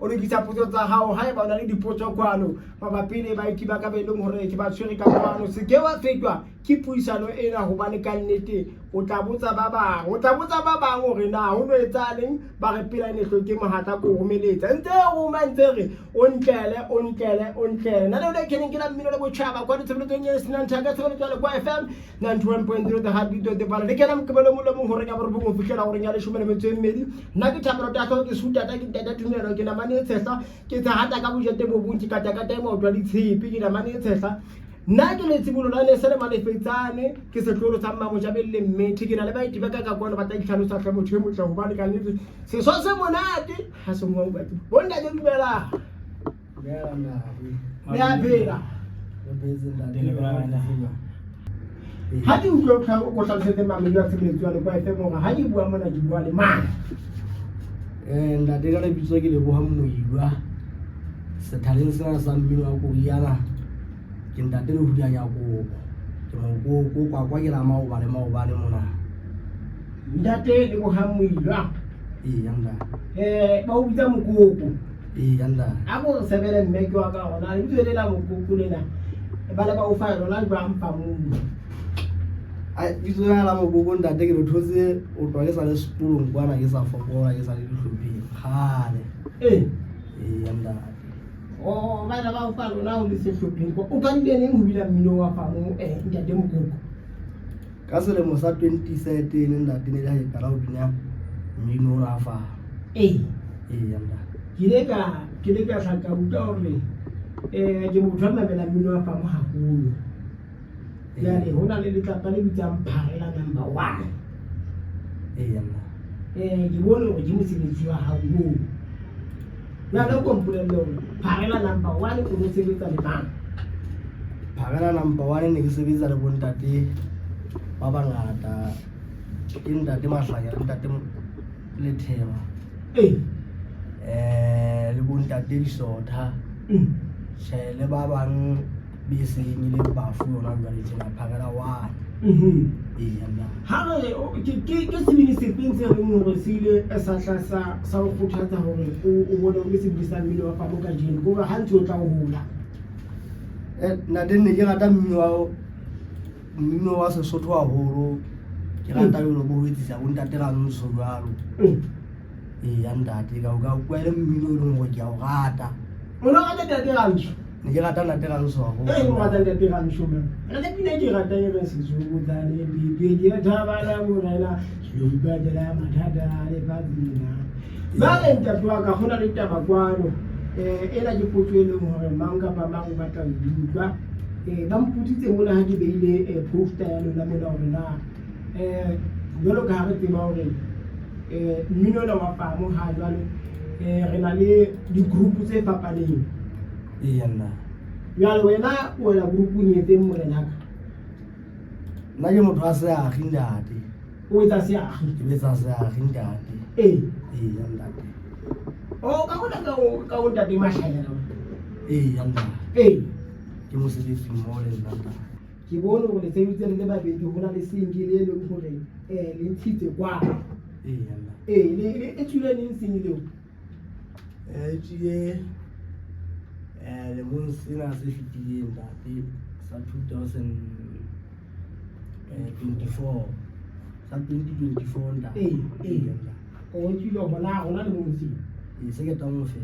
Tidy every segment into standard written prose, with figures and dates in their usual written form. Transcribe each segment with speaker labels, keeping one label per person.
Speaker 1: o le ditsa potso tsa gago ga e ba o na le dipotso kwano mabapi le baiti ba ka be leng gore ke ba tshwere ka kwano se ke wa fetwa ke puisano ena gobane ka nnete o tla botsa ba bang gore na go no etsaleng ba re pela netlo ke mogata ko romeletsa ntse o mantse re o ntlele na le le keneng ke la mmino le botšhaba kwa ditshebeletsong ya senantšha ka tshebeletso ya le kwa FM 91.0 the heartbeat of the bar le kena mokebelo mo le mong gore ka borobong go fitlhela gore ya le 12 nna ke thabelo ta go ke sutata ke tata tumelo ke na mane tshehla ke tsahata ka bojete bo bontsi ka taka mo twa ditshepi ke na mane tshehla nna ke le tsibolola le sele malefetsane ke setlolo tsa mmamo ja belle mmethi ke na le baiti ba ka ka bona ba tla itlhalosa tla motho e motla go ba le ka nnete se so se monate ha se mo ba bona ke dumela ya phela ha di utlwa ka go tlhalosetse mamedi wa tshebeletso ya le kwa FM gore ha di bua mona di bua le mang
Speaker 2: nda te ka le bitso ke le boha moilwa sethaleng sena sa mmino wa go riana ke ntate le hudianya go kwa ke la maoba le mona
Speaker 1: ntate le boha moilwa
Speaker 2: yanda
Speaker 1: ba o bitsa mokoko
Speaker 2: yanda
Speaker 1: a go sebele mme ke wa ka gona le bitso le la mokoko lena ba le ba o fa lona jwa mpa mo
Speaker 2: bitso la mokoko ntate ke re thotse o twa ke sa le sepolong kwana ke sa fokola ke sa le dihlopheng gale yanda
Speaker 1: o ba la ba o fa lona o le sehlopheng o ka di neng ho bila mmino wa fa mo ntate mokoko
Speaker 2: ka selemo sa 2017 ntate ne le ka ra o bina mmino ra fa yanda
Speaker 1: ke le ka hlaka utlwa hore ke motho a mamela mmino wa fa mo haholo yale hona le letlapa le bitsang Pharela number 1
Speaker 2: yanda
Speaker 1: ke bone gore ke mosebetsi wa hao mo ya le kompolelo Pharela number 1 o no sebetsa le mang
Speaker 2: Pharela number 1 ne ke sebetsa le bontate ba bangata ke ntate Mahlanya le ntate le Thema le bontate Disotha le ba bang beseng le ba fu yona ba le tsena Pharela 1 yanda
Speaker 1: ha re ke sebini sepeng se re mo re sile esahla sa go kgothatsa hore o bone o se bisa mmino wa fa mo ka jeno go ha ntse o tla o hula
Speaker 2: na ne ke rata mmino wa Sesotho haholo ke rata yona bo wetsisa bontate ga nso jwalo yanda te ka o kwa le mmino le mo ke a o rata
Speaker 1: ona ga tete ga nso
Speaker 2: ne ke rata ntate ga nso haholo
Speaker 1: mo rata tete ga nso me re le pina ke rata e re se go tsane bi ke thaba la mo rena le ba de la mathata le ba dina ba le ntwa ka gona le taba kwano ela ke potso e leng hore mang ka ba mang ba tla utlwa ba mputitse mona ha ke beile poster ya lona mona hore na jalo ka re tseba hore mmino la wa fa mo ha jwale re na le di-group tse fapaneng
Speaker 2: yanda
Speaker 1: jalo wena o la group ni e mo rena ka
Speaker 2: nna ke motho a se a gindate
Speaker 1: o etsa se a
Speaker 2: ke betsa se a gindate yanda
Speaker 1: o ka bona ka o ntate Mahlanya
Speaker 2: yanda ke mosebetsi mo le nna
Speaker 1: ke bone gore se itse le babedi hona le singile le gore le ntshitse kwa
Speaker 2: yanda
Speaker 1: le tsule le singile
Speaker 2: tshile le mo sena se fitileng date sa 2024 sa 2024 nda
Speaker 1: yanda o tsile hona le mo singile
Speaker 2: se ke tamo fe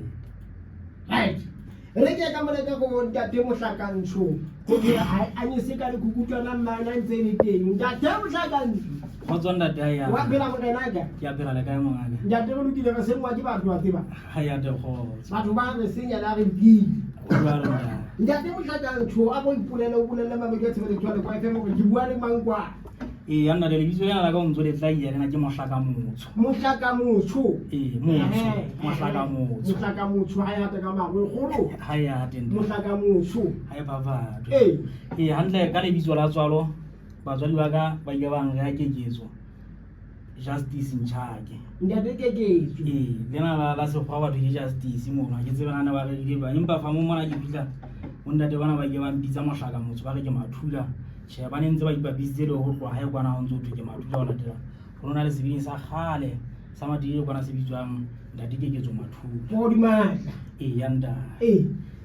Speaker 1: right re ke ka mole ka go ntate Mohlakantsho go ke a nyese ka le kukutwana mmana ntse le teng ntate Mohlakantsho
Speaker 3: mo tsonda ya
Speaker 1: wa phela mo rena ka
Speaker 3: ke a phela le kae mo ngaka
Speaker 1: ntate go lokile re se mo ke batho ba tseba
Speaker 3: ha ya te go
Speaker 1: batho ba re senya la re di
Speaker 3: o ba rona
Speaker 1: ntate Mohlakantsho a go ipolele o bolele mabeke tsebe le tswale kwa FM go ke bua le mang kwa
Speaker 3: e ya nna le lebitso lena la ka o ntso le tla iya lena ke Mohlaka Motsho
Speaker 1: Mohlaka Motsho
Speaker 3: Mohlaka
Speaker 1: Motsho ha ya ka magwe kgolo
Speaker 3: ha ya tende
Speaker 1: Mohlaka Motsho
Speaker 3: ha e babatho hantle ka lebitso la tswalo batswadi ba ka ba ile bang re keketso Justice Nchake
Speaker 1: ndate keketso
Speaker 3: lena la sekgwa batho ke Justice mona ke tsebana na ba re di ba empa fa mo mona ke fitla o ntate bana ba ke ba mpitsa Mohlaka Motsho ba re ke Mathula che ba nentse ba ipapisitse le ho tloha ha e kwana ho ntso ke Mathula ho latela ho nona le sebini sa khale sa madile kwana se bitswang ndate keketso Mathula
Speaker 1: go di matla
Speaker 3: yanda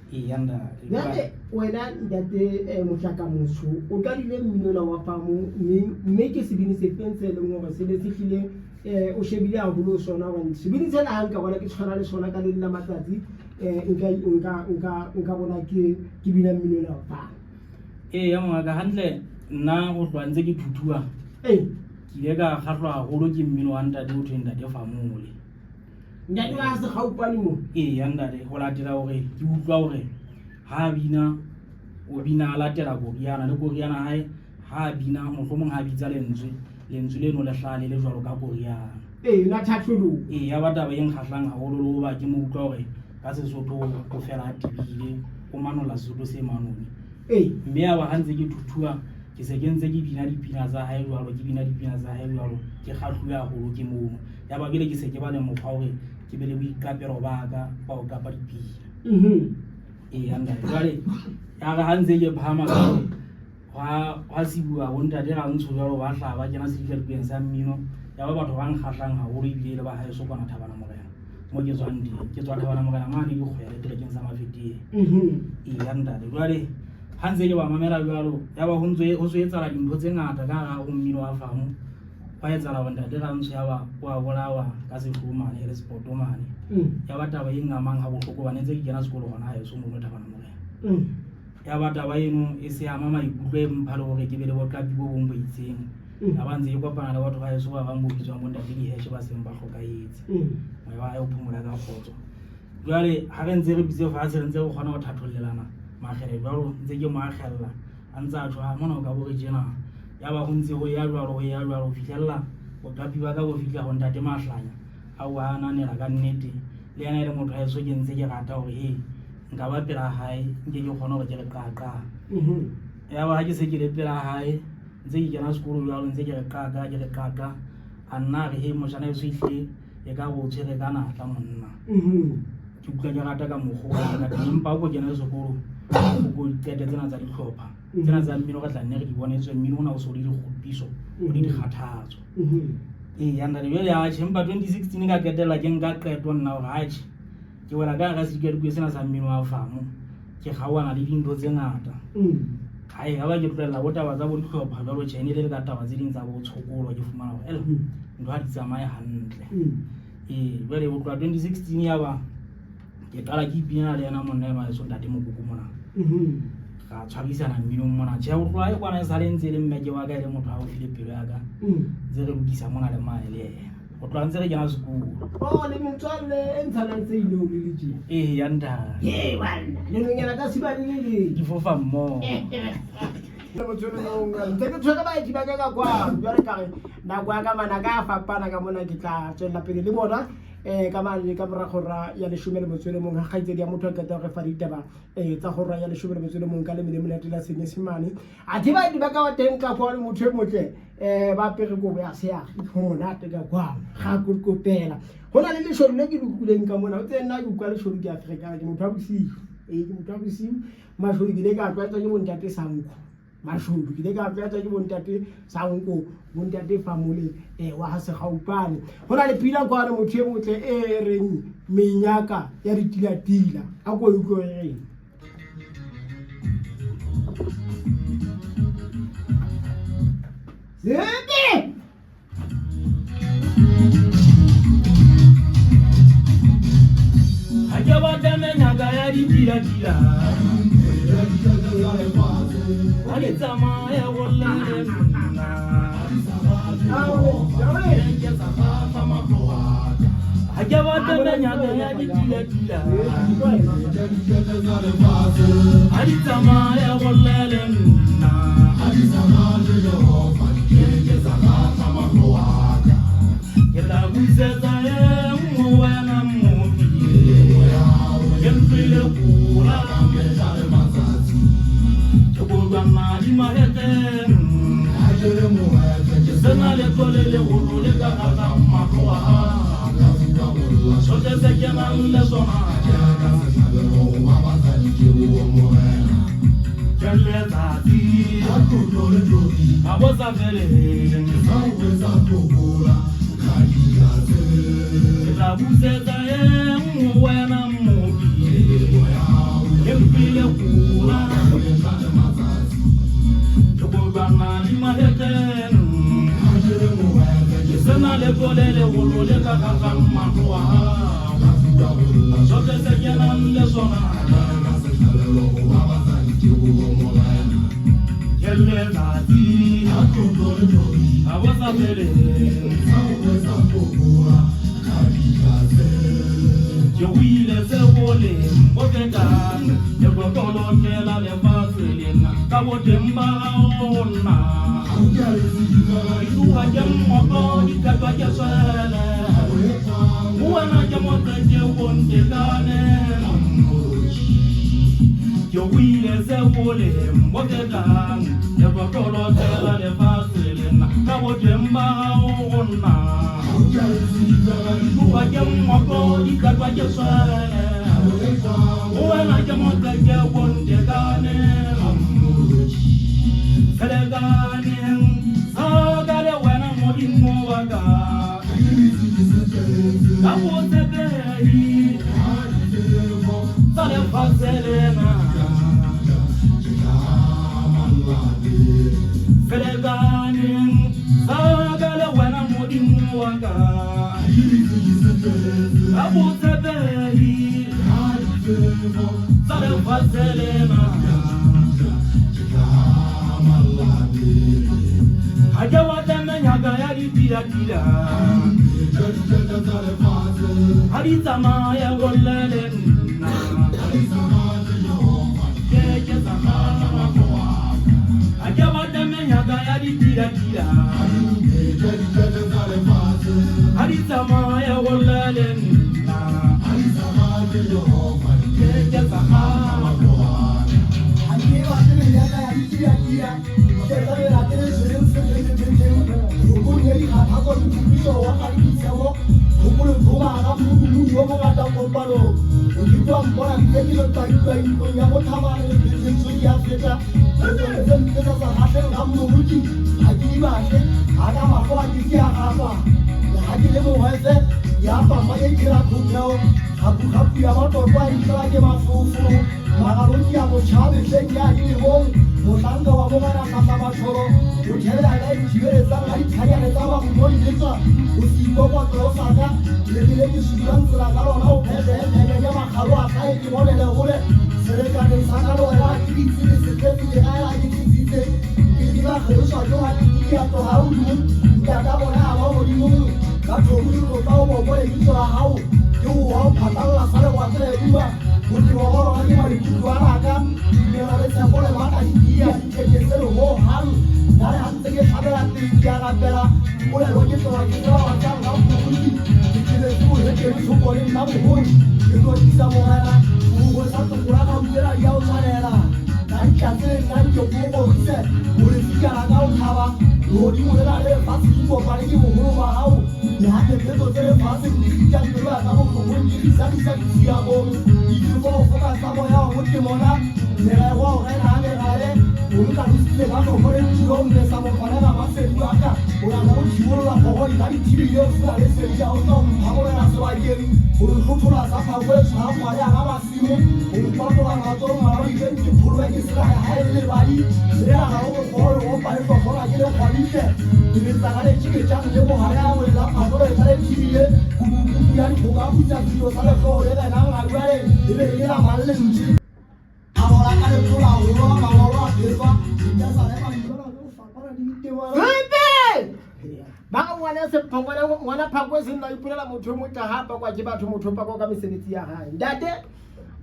Speaker 3: yanda
Speaker 1: nate wena ndate Mohlaka Motsho o ka dile mmino wa famo mme ke sebini se fentse le ngore se le sehlile o shebile a holo sona wa sebini tsena ha nka bona ke tshwana le sona ka le nna matsatsi nka bona ke bina mmino wa famo
Speaker 3: ya mongaka hantle nna go tlwa ntse ke thuthua ke ile ka kgahlwa haholo ke mmino wa ntate o thweng Ntate Famole
Speaker 1: ndate wa se gaupane mo
Speaker 3: ya ntate go latela hore ke utlwa hore ha bina o bina a latela Koriana le Koriana hae ha bina mohlomong ha bitsa lentswe leno le hlale le jwalo ka Koriana
Speaker 1: na thatholo
Speaker 3: ya ba taba e nkgahlang haholo le ho ba ke mo utlwa hore ka Sesotho o fela tibile o manola Sesotho se manoni mme ya ba ha ntse ke thuthua ke se ke ntse ke bina dipina tsa hae jwalo ke bina dipina tsa hae jwalo ke kgahlile haholo ke mono ya ba bile ke se ke ba le mokgwa hore ke be le boikapero ba ka ba o kapa dipina yanda jwale ya ga ha ntse ke phama ka wa sibua bo ntate ga ntsho jwalo ba hlaba kena se dikapeng sa mmino ya ba batho ba nkgahlang haholo ebile le ba hae so kwana Thabana Morena mo ke tswang di ke tswa Thabana Morena mane di kgwele trekeng sa Mafeteng yanda jwale ha ntse ke ba mamela jwalo ya ba ho so etsala dintho tse ngata ka ga go mmino wa famo ba etsala bo ntate ga ntsho ya ba wa bolawa ka sefumane le sporto mane ya ba taba e ngamang ha bohloko ba netse ke kena sekolo gona ha e so mo Thabana Morena ya ba taba eno e se ama maikutlo e mphalo hore ke be le boqapi bo bong bo itseng ya ba ntse e kopana le batho ba e so ba bang bo bitswang bo ntate diheshe ba seng ba hlokaetse mo ba ya o phomola ka khotso jwale ha re ntse re bitse fatshe re ntse go kgona go thathollelana magere jwalo ntse ke mo akgella a ntse a tshwa mona o ka bo re jena ya ba go ntse go ya jwalo go fihlella boqapi ba ka bo fihla go ntate Mahlanya a o a nanela ka nnete le yana ile motho a eso ke ntse ke rata hore nka ba pela hae nke ke kgona hore ke re qaqa ya ba ke se ke le pela hae ntse ke kena sekolo jwalo ntse ke re qaqa a nna re moshana e so ihle e ka go tshwere ka natla monna ke utlwa ke rata ka mokgwa ka empa go kena sekolo go tete tsena tsa dihlopha tsena tsa mmino ka tla nne re di bonetswe mmino ona o so le dikgopiso o le dikgathatso yanda le ya chempa 2016 ka ketela ke nka qeto nna hore hachi ke wela ka ga se ke di sena sa mmino wa famo ke gawana le dintho tse ngata hae ga ba ke tlotlela bo taba tsa bo dihlopha jalo chaine le ka taba tse ding tsa bo tshokolo ke fumana hore ntho ha di tsamaye hantle jwale bo tloa 2016 ya ba ke qala ke ipina le yena monna ma so ntate Mokoko mona ga tshwabisana mmino mona tjhe o tloa e kwana e sale ntse le mmeke wa ka le motho a o file pelo ya ka tse re lokisa mona le mae le yena o tloa ntse re kena sekolo
Speaker 1: le metswalle e ntshana ntse ile o le letse
Speaker 3: yanda
Speaker 1: wala le ngena ka siba le
Speaker 3: di fofa mmo
Speaker 1: le motswele mo ntse ke tshwara ba di ba ka kwa jwale ka na kwa ka mana ka fapana ka mona ke tla tswela pele le bona ka mane ka moragora ya leshome le motswele mong ga gaitsedi ya motho a keta go fa ditaba tsa go raya leshome le motswele mong ka le mele monate la Senyesemane a di ba ka wa teng ka kwa le motho e motle ba pere go ya se ya go monate ka kwa ga go pela go na le leshoro le ke dukuleng ka mona o tsena ke kwa leshoro ke Afrika ke motho a bosiu ke motho a bosiu mashoro ke le ka tlwaetsa ke bontate Sanko mashudu ke le ka tlwaetsa ke bontate Sanko bontate Famole wa ha se gaupane go na le pila kwa le motho e motle e reng menyaka ya ditila a go utlwe re Zebe
Speaker 3: Haja bata menyaka ya ditila Ale tsama ya wala Haja bata menyaka ya ditila Ali tsama ya wala sena le tole le holo le ka ga mahloa sote se kena le sona kelle tati abosa vele la buseta wena mobi empile kula tobana ni maheten sena le gole le holo le ka ga mahloa sote se kena le sona kelle tati abosa vele yo wile se vole boteta yo kokolo tela le vaselina ka botemba ona tu ajam moko ka ka sele uana jamote je wonde gane yo wile se vole boteta yo kokolo tela le vaselina ka botemba ona Wajam moko ikatwa jeswele Uwena jamoka jewonde gane Sele gane Sagale wena modi mwaga Kawo sebehi Sale faselena Sele gane Sagale wena modi mwaga Abu Tabehi, Sale Faselena, Hajawatana Yagayari Pirakira, Haritama Yagolena, Hajawatana Yagayari Pirakira. Haritama ya wolalen na haritama Jehova ke sahama kwa aniwa tena ya ya tena la tena sura sura ukuni hapa kumisho wakati sawa ukuni kuba hapo mungu wata komparo ukitwa mbona kile taarifa iko yako kama ni nzuri ya feta ndio sasa hata kama mtu hajiba hata makoa kisia hapa Hakile muheze yapa maye kira kunyao hapu ya moto kwa ikiraje mafufu magaruti ya mochabe senya ile wong mutanga wa mwana kama machoro utela ile chire zanga itanya ne zama kumoni nisa usigo kwa tosaka ile kisudangu la garo na upende ya nyama khalo akai kimone le ule serikali sakalo ya kiti seketi ya ala kiti ili ba khalo sho hadi ya to haudu ndada bona hawo dimu Kato mulu tau mo boleh itu ahau, yo wow patang lah sana waktu itu mah, mungkin orang lagi mari juara kan, dia ada siapa boleh mana dia seru wow hal, dari hati ke ada hati dia bela, boleh lagi tu lagi tu macam kau mungkin, kita tu itu boleh nampun, itu bisa mohara, boleh satu kurang kau kira jauh sana dan jangan nanti jauh bisa, boleh tiga kau kawa, lori boleh ada pasti tu paling mulu mahau. Hati betul saya pasti dikijar dulu, kamu kemudian bisa siapun. Itu kau fokus sama yang mungkin mana, mereka orang ada, mereka mesti kamu boleh cium sama mereka masih juga. Orang kamu cium lah, pokoknya dari TV dia sudah ada sejauh itu, kamu rasa lagi. Orang itu lah sama boleh sama yang masih mu, orang tu orang itu malah itu puluhan kisah hari lagi. Saya kamu boleh bayar kau lagi le kualitas. Ini sangat cikgu jangan jauh hari awal lah. Kalau saya cium, kemudian buka bisa video saya kau ada nang ada, ini malah cium. Kalau orang ada pulau, orang dia tidak saya malah di
Speaker 1: Baka wana se pangwana wana phakwe sinna ipula muthu mutha hapa kwa jibathu muthu pako ka misebetsi ya hae ndate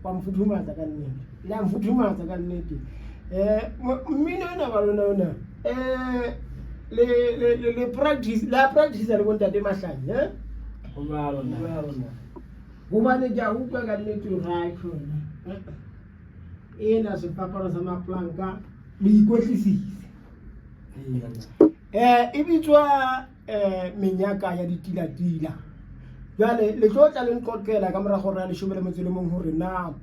Speaker 1: wa mfuthumaza kannete la mfuthumaza kannete mmino na balona le practice la practice ya bontate mahlanje
Speaker 3: Ubalona
Speaker 1: Gumane ja uka kannete right khona ena se papara sama planka di kwetlisise e bitswa menyaka ya ditilatila jwale le tlo tla le nqoqela ka mora gore a leshome le motso le mong hore na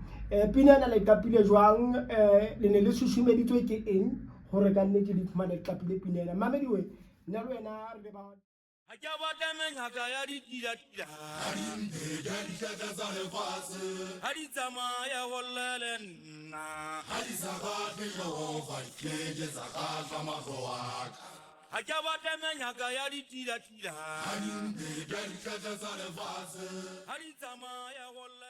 Speaker 1: pina ena le kapile jwang le ne le susumeditswe ke eng hore ka nnete di fumane kapile pina ena mamediwe nna le wena re le ba
Speaker 4: Ha ke bata menyaka ya ditilatila ha di tsamaya gollele nna ha ke bata menyaka ya ditilatila ha di tsamaya gollele